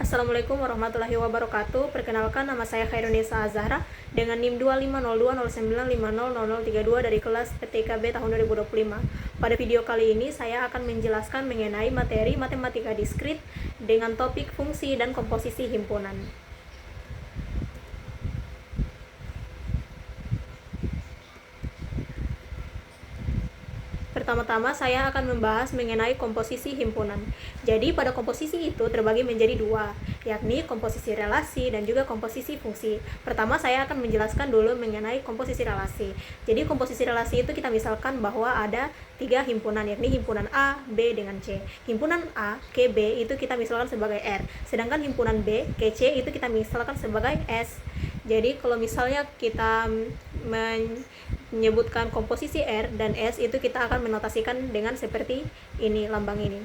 Assalamualaikum warahmatullahi wabarakatuh. Perkenalkan, nama saya Khairunisa Azahra dengan NIM 250209500032 dari kelas PTKB tahun 2025. Pada video kali ini saya akan menjelaskan mengenai materi matematika diskrit dengan topik fungsi dan komposisi himpunan. Pertama-tama saya akan membahas mengenai komposisi himpunan. Jadi pada komposisi itu terbagi menjadi dua, yakni komposisi relasi dan juga komposisi fungsi. Pertama saya akan menjelaskan dulu mengenai komposisi relasi. Jadi komposisi relasi itu kita misalkan bahwa ada 3 himpunan, yakni himpunan A, B, dengan C. Himpunan A ke B itu kita misalkan sebagai R, sedangkan himpunan B ke C itu kita misalkan sebagai S. Jadi kalau misalnya kita menyebutkan komposisi R dan S itu kita akan menotasikan dengan seperti ini, lambang ini.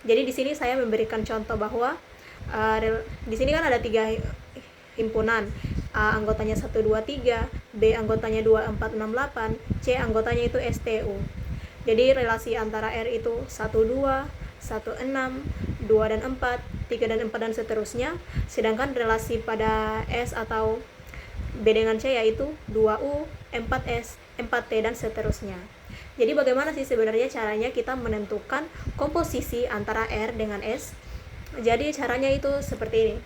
Jadi di sini saya memberikan contoh bahwa di sini kan ada 3 himpunan. A anggotanya 1, 2, 3, B anggotanya 2, 4, 6, 8, C anggotanya itu STU. Jadi relasi antara R itu 1, 2, 1, 6, 2 dan 4, 3 dan 4 dan seterusnya. Sedangkan relasi pada S atau B dengan C yaitu 2U, 4S, 4T dan seterusnya. Jadi bagaimana sih sebenarnya caranya kita menentukan komposisi antara R dengan S? Jadi caranya itu seperti ini.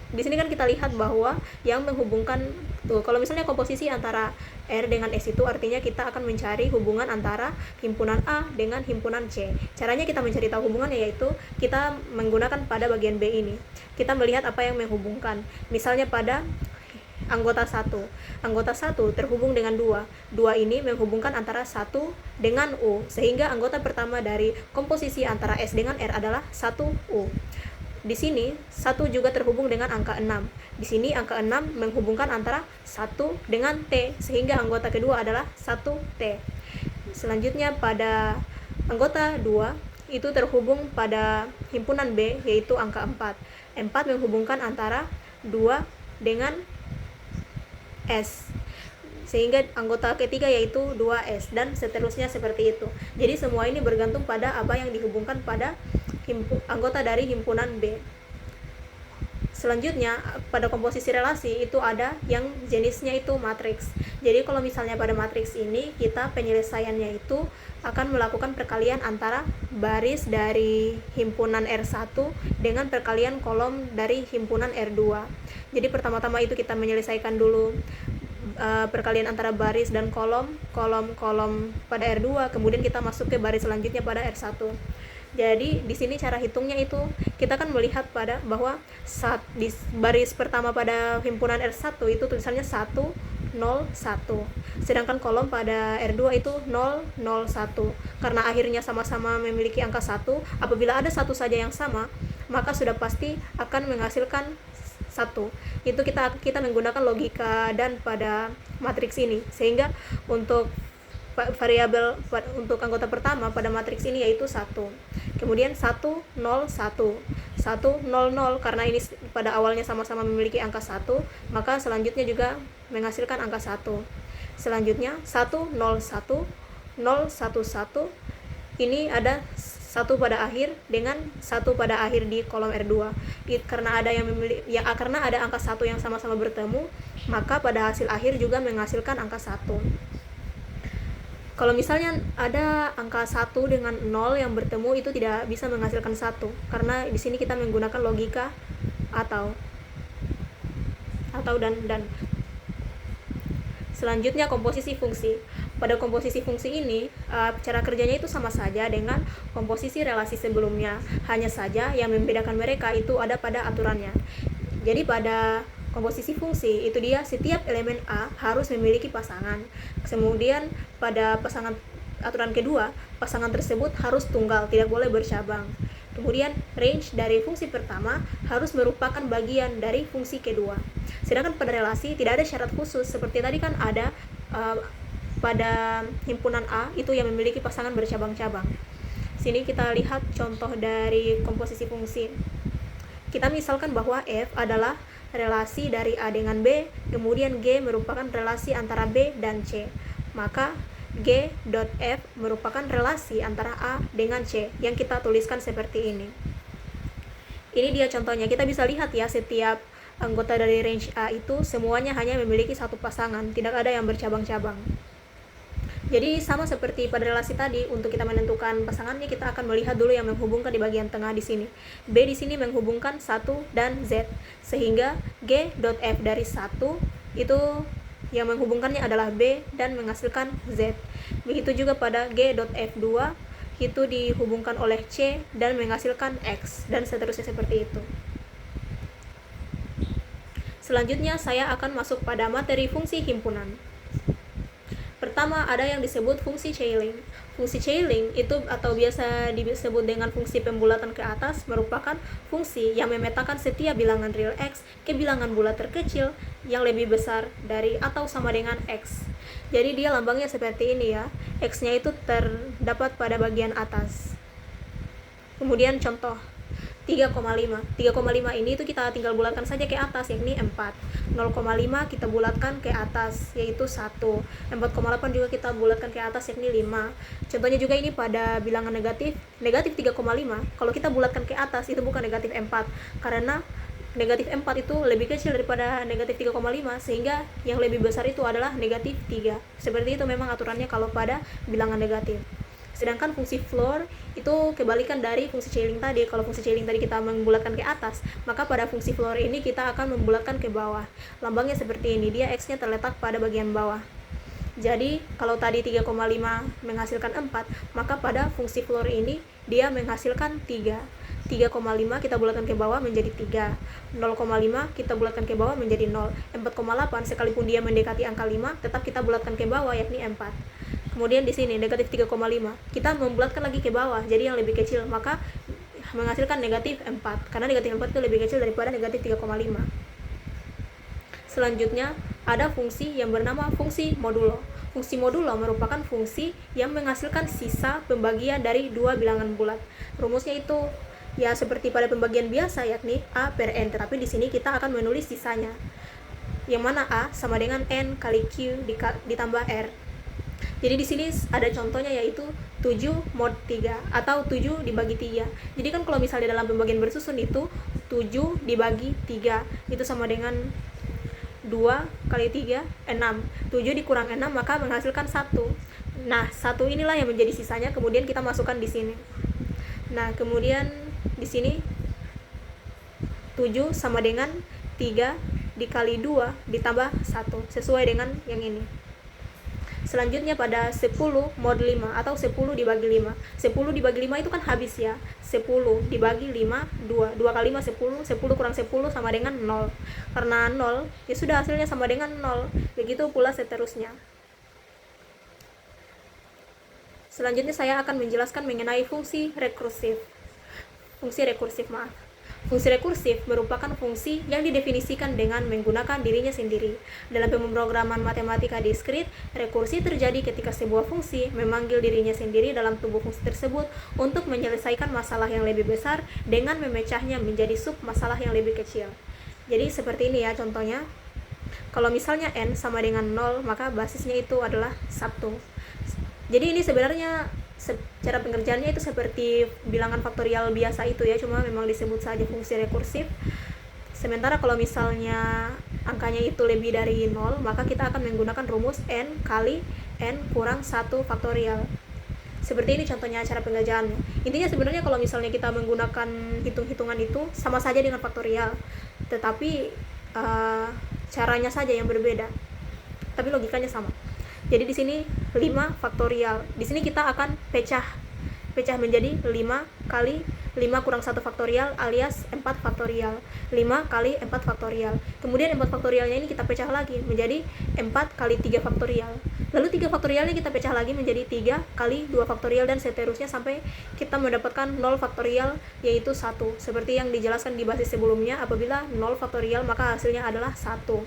Di sini kan kita lihat bahwa yang menghubungkan tuh, kalau misalnya komposisi antara R dengan S itu artinya kita akan mencari hubungan antara himpunan A dengan himpunan C. Caranya kita mencari tahu hubungannya yaitu kita menggunakan pada bagian B ini. Kita melihat apa yang menghubungkan. Misalnya pada anggota 1. Anggota 1 terhubung dengan 2. 2 ini menghubungkan antara 1 dengan U, sehingga anggota pertama dari komposisi antara S dengan R adalah 1U. Di sini 1 juga terhubung dengan angka 6. Di sini angka 6 menghubungkan antara 1 dengan T, sehingga anggota kedua adalah 1T. Selanjutnya pada anggota 2 itu terhubung pada himpunan B yaitu angka 4. 4 menghubungkan antara 2 dengan S, sehingga anggota ketiga yaitu 2S dan seterusnya seperti itu. Jadi semua ini bergantung pada apa yang dihubungkan pada anggota dari himpunan B. Selanjutnya pada komposisi relasi itu ada yang jenisnya itu matriks. Jadi kalau misalnya pada matriks ini kita penyelesaiannya itu akan melakukan perkalian antara baris dari himpunan R1 dengan perkalian kolom dari himpunan R2. Jadi pertama-tama itu kita menyelesaikan dulu perkalian antara baris dan kolom pada R2, kemudian kita masuk ke baris selanjutnya pada R1. Jadi di sini cara hitungnya itu kita kan melihat pada bahwa di baris pertama pada himpunan R1 itu tulisannya 1, 0, 1. Sedangkan kolom pada R2 itu 0, 0, 1. Karena akhirnya sama-sama memiliki angka 1, apabila ada satu saja yang sama, maka sudah pasti akan menghasilkan 1. Itu kita menggunakan logika dan pada matriks ini, sehingga untuk variabel untuk anggota pertama pada matriks ini yaitu 1. Kemudian 1, 0, 1. 1, 0, 0 karena ini pada awalnya sama-sama memiliki angka 1, maka selanjutnya juga menghasilkan angka 1. Selanjutnya 1, 0, 1, 0, 1, 1. Ini ada 1 pada akhir dengan 1 pada akhir di kolom R2. Karena ada karena ada angka 1 yang sama-sama bertemu, maka pada hasil akhir juga menghasilkan angka 1. Kalau misalnya ada angka 1 dengan 0 yang bertemu itu tidak bisa menghasilkan 1, karena di sini kita menggunakan logika atau dan. Selanjutnya komposisi fungsi. Pada komposisi fungsi ini cara kerjanya itu sama saja dengan komposisi relasi sebelumnya, hanya saja yang membedakan mereka itu ada pada aturannya. Jadi pada komposisi fungsi itu dia setiap elemen A harus memiliki pasangan. Kemudian pada pasangan aturan kedua, pasangan tersebut harus tunggal, tidak boleh bercabang. Kemudian range dari fungsi pertama harus merupakan bagian dari fungsi kedua. Sedangkan pada relasi tidak ada syarat khusus, seperti tadi kan ada pada himpunan A itu yang memiliki pasangan bercabang-cabang. Sini kita lihat contoh dari komposisi fungsi. Kita misalkan bahwa F adalah relasi dari A dengan B, kemudian G merupakan relasi antara B dan C. Maka G.F merupakan relasi antara A dengan C yang kita tuliskan seperti ini. Ini dia contohnya, kita bisa lihat ya, setiap anggota dari range A itu semuanya hanya memiliki satu pasangan, tidak ada yang bercabang-cabang. Jadi sama seperti pada relasi tadi, untuk kita menentukan pasangannya kita akan melihat dulu yang menghubungkan di bagian tengah di sini. B di sini menghubungkan 1 dan Z, sehingga G.F dari 1 itu yang menghubungkannya adalah B dan menghasilkan Z. Begitu juga pada G.F2 itu dihubungkan oleh C dan menghasilkan X, dan seterusnya seperti itu. Selanjutnya saya akan masuk pada materi fungsi himpunan. Pertama, ada yang disebut fungsi Cayley. Fungsi Cayley itu atau biasa disebut dengan fungsi pembulatan ke atas merupakan fungsi yang memetakan setiap bilangan real X ke bilangan bulat terkecil yang lebih besar dari atau sama dengan X. Jadi dia lambangnya seperti ini ya. X-nya itu terdapat pada bagian atas. Kemudian contoh 3,5 ini itu kita tinggal bulatkan saja ke atas, yakni 4. 0,5 kita bulatkan ke atas, yaitu 1. 4,8 juga kita bulatkan ke atas, yakni 5. Contohnya juga ini pada bilangan negatif 3,5. Kalau kita bulatkan ke atas itu bukan negatif 4, karena negatif 4 itu lebih kecil daripada negatif 3,5, sehingga yang lebih besar itu adalah negatif 3. Seperti itu memang aturannya kalau pada bilangan negatif. Sedangkan fungsi floor itu kebalikan dari fungsi Cayley tadi. Kalau fungsi Cayley tadi kita membulatkan ke atas, maka pada fungsi floor ini kita akan membulatkan ke bawah. Lambangnya seperti ini, dia X-nya terletak pada bagian bawah. Jadi kalau tadi 3,5 menghasilkan 4, maka pada fungsi floor ini dia menghasilkan 3. 3,5 kita bulatkan ke bawah menjadi 3. 0,5 kita bulatkan ke bawah menjadi 0. 4,8 sekalipun dia mendekati angka 5, tetap kita bulatkan ke bawah, yakni 4. Kemudian di sini negatif 3,5 kita membulatkan lagi ke bawah, jadi yang lebih kecil, maka menghasilkan negatif 4, karena negatif 4 itu lebih kecil daripada negatif 3,5. Selanjutnya ada fungsi yang bernama fungsi modulo. Fungsi modulo merupakan fungsi yang menghasilkan sisa pembagian dari dua bilangan bulat. Rumusnya itu ya seperti pada pembagian biasa, yakni A per N, tetapi di sini kita akan menulis sisanya, yang mana A sama dengan N kali Q ditambah R. Jadi di sini ada contohnya, yaitu 7 mod 3 atau 7 dibagi 3. Jadi kan kalau misalnya dalam pembagian bersusun itu 7 dibagi 3 itu sama dengan 2 kali 3, 6. 7 dikurang 6 maka menghasilkan 1. Nah, 1 inilah yang menjadi sisanya, kemudian kita masukkan di sini. Nah, kemudian di sini 7 sama dengan 3 dikali 2 ditambah 1, sesuai dengan yang ini. Selanjutnya pada 10 mod 5 atau 10 dibagi 5. 10 dibagi 5 itu kan habis ya. 10 dibagi 5, 2. 2 kali 5 10. 10 kurang 10 sama dengan 0. Karena 0, ya sudah hasilnya sama dengan 0. Begitu pula seterusnya. Selanjutnya saya akan menjelaskan mengenai fungsi rekursif. Fungsi rekursif merupakan fungsi yang didefinisikan dengan menggunakan dirinya sendiri. Dalam pemrograman matematika diskrit, rekursi terjadi ketika sebuah fungsi memanggil dirinya sendiri dalam tubuh fungsi tersebut untuk menyelesaikan masalah yang lebih besar dengan memecahnya menjadi sub masalah yang lebih kecil. Jadi seperti ini ya contohnya. Kalau misalnya N sama dengan 0, maka basisnya itu adalah 1. Jadi ini sebenarnya cara pengerjaannya itu seperti bilangan faktorial biasa itu ya, cuma memang disebut saja fungsi rekursif. Sementara kalau misalnya angkanya itu lebih dari 0, maka kita akan menggunakan rumus N kali N kurang 1 faktorial. Seperti ini contohnya cara pengerjaannya. Intinya sebenarnya kalau misalnya kita menggunakan hitung-hitungan itu sama saja dengan faktorial, tetapi caranya saja yang berbeda, tapi logikanya sama. Jadi di sini 5 faktorial. Di sini kita akan pecah menjadi 5 kali 5 kurang 1 faktorial alias 4 faktorial. 5 kali 4 faktorial. Kemudian 4 faktorialnya ini kita pecah lagi menjadi 4 kali 3 faktorial. Lalu 3 faktorialnya kita pecah lagi menjadi 3 kali 2 faktorial dan seterusnya sampai kita mendapatkan 0 faktorial, yaitu 1. Seperti yang dijelaskan di basis sebelumnya, apabila 0 faktorial maka hasilnya adalah 1.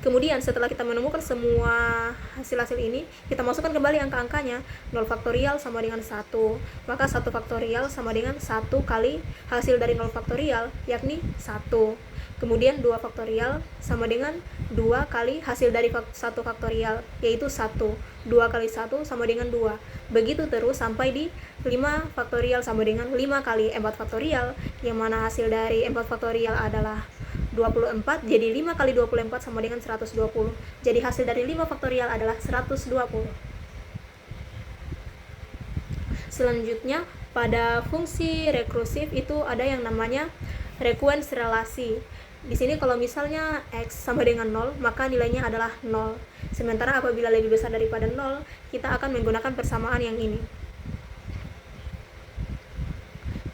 Kemudian setelah kita menemukan semua hasil-hasil ini, kita masukkan kembali angka-angkanya. 0 faktorial sama dengan 1, maka 1 faktorial sama dengan 1 kali hasil dari 0 faktorial, yakni 1. Kemudian 2 faktorial sama dengan 2 kali hasil dari 1 faktorial, yaitu 1. 2 kali 1 sama dengan 2. Begitu terus sampai di 5 faktorial sama dengan 5 kali 4 faktorial, yang mana hasil dari 4 faktorial adalah 24, jadi 5 kali 24 sama dengan 120. Jadi hasil dari 5 faktorial adalah 120. Selanjutnya, pada fungsi rekursif itu ada yang namanya recurrence relasi. Di sini kalau misalnya X sama dengan 0, maka nilainya adalah 0. Sementara apabila lebih besar daripada 0, kita akan menggunakan persamaan yang ini.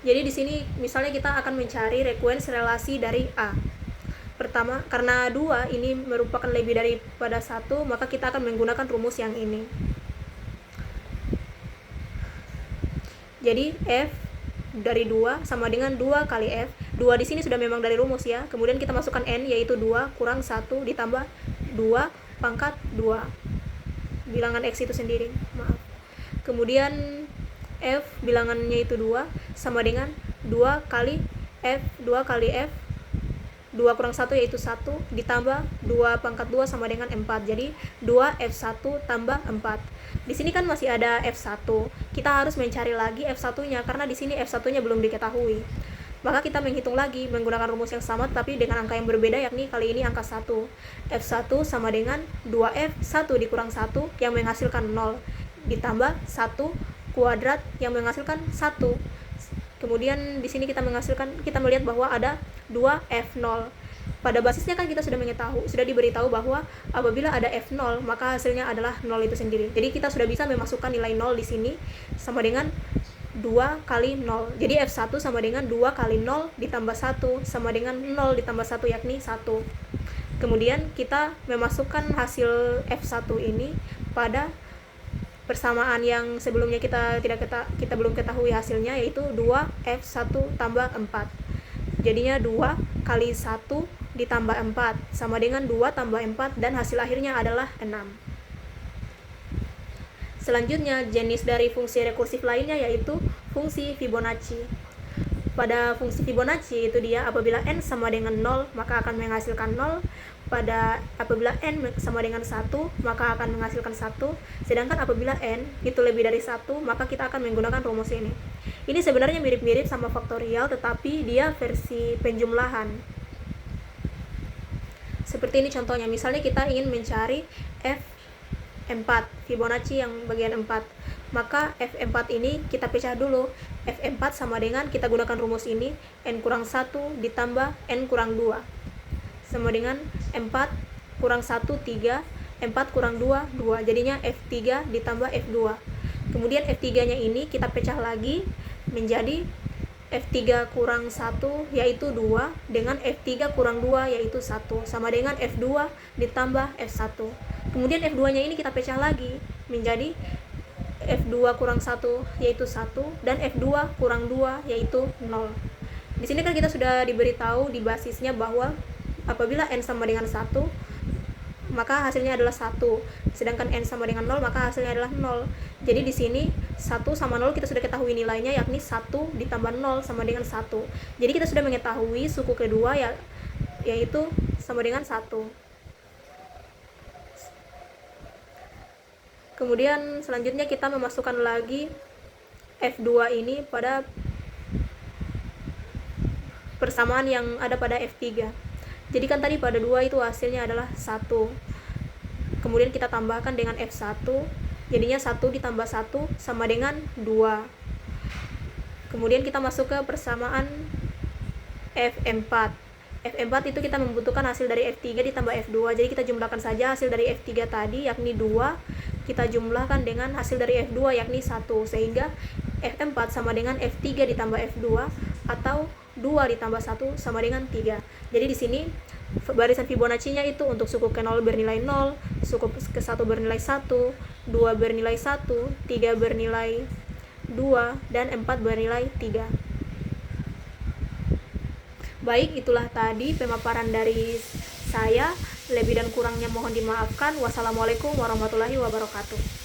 Jadi di sini misalnya kita akan mencari recurrence relasi dari A. Pertama, karena 2 ini merupakan lebih daripada 1, maka kita akan menggunakan rumus yang ini. Jadi F dari 2 sama dengan 2 kali F. 2 di sini sudah memang dari rumus ya. Kemudian kita masukkan N, yaitu 2 kurang 1 ditambah 2 pangkat 2. Bilangan X itu sendiri, maaf. Kemudian F bilangannya itu 2 sama dengan 2 kali F. 2 kali F, 2 kurang 1 yaitu 1 ditambah 2 pangkat 2 sama dengan 4. Jadi 2F1 tambah 4. Di sini kan masih ada F1. Kita harus mencari lagi F1-nya karena di sini F1-nya belum diketahui. Maka kita menghitung lagi menggunakan rumus yang sama tapi dengan angka yang berbeda, yakni kali ini angka 1. F1 sama dengan 2F1 dikurang 1 yang menghasilkan 0 ditambah 1 kuadrat yang menghasilkan 1. Kemudian di sini kita melihat bahwa ada 2F0. Pada basisnya kan kita sudah diberitahu bahwa apabila ada F0 maka hasilnya adalah 0 itu sendiri. Jadi kita sudah bisa memasukkan nilai 0 di sini sama dengan 2 kali 0. Jadi F1 sama dengan 2 kali 0 ditambah 1 sama dengan 0 ditambah 1, yakni 1. Kemudian kita memasukkan hasil F1 ini pada persamaan yang sebelumnya kita belum ketahui hasilnya, yaitu 2F1 tambah 4. Jadinya 2 kali 1 ditambah 4 sama dengan 2 tambah 4 dan hasil akhirnya adalah 6. Selanjutnya, jenis dari fungsi rekursif lainnya yaitu fungsi Fibonacci. Pada fungsi Fibonacci itu dia apabila n sama dengan 0 maka akan menghasilkan 0. Apabila n sama dengan 1 maka akan menghasilkan 1. Sedangkan apabila n itu lebih dari 1 maka kita akan menggunakan rumus ini. Ini sebenarnya mirip-mirip sama faktorial tetapi dia versi penjumlahan. Seperti ini contohnya, misalnya kita ingin mencari F4 Fibonacci yang bagian 4, maka F4 ini kita pecah dulu. F4 sama dengan, kita gunakan rumus ini, n kurang 1 ditambah n kurang 2 sama dengan 4 kurang 1, 3, 4 kurang 2, 2. Jadinya F3 ditambah F2. Kemudian F3 nya ini kita pecah lagi menjadi F3 kurang 1 yaitu 2 dengan F3 kurang 2 yaitu 1 sama dengan F2 ditambah F1. Kemudian F2 nya ini kita pecah lagi menjadi F2 kurang 1 yaitu 1 dan F2 kurang 2 yaitu 0. Di sini kan kita sudah diberitahu di basisnya bahwa apabila n sama dengan 1 maka hasilnya adalah 1. Sedangkan n sama dengan 0 maka hasilnya adalah 0. Jadi di sini 1 sama 0 kita sudah ketahui nilainya, yakni 1 ditambah 0 sama dengan 1. Jadi kita sudah mengetahui suku kedua yaitu sama dengan 1. Kemudian selanjutnya kita memasukkan lagi F2 ini pada persamaan yang ada pada F3. Jadi kan tadi pada 2 itu hasilnya adalah 1. Kemudian kita tambahkan dengan F1. Jadinya 1 ditambah 1 sama dengan 2. Kemudian kita masuk ke persamaan F4. F4 itu kita membutuhkan hasil dari F3 ditambah F2. Jadi kita jumlahkan saja hasil dari F3 tadi yakni 2. Kita jumlahkan dengan hasil dari F2 yakni 1. Sehingga F4 sama dengan F3 ditambah F2 atau 2 ditambah 1 sama dengan 3. Jadi di sini barisan Fibonacci-nya itu untuk suku ke-0 bernilai 0, suku ke-1 bernilai 1, 2 bernilai 1, 3 bernilai 2, dan 4 bernilai 3. Baik, itulah tadi pemaparan dari saya. Lebih dan kurangnya mohon dimaafkan. Wassalamualaikum warahmatullahi wabarakatuh.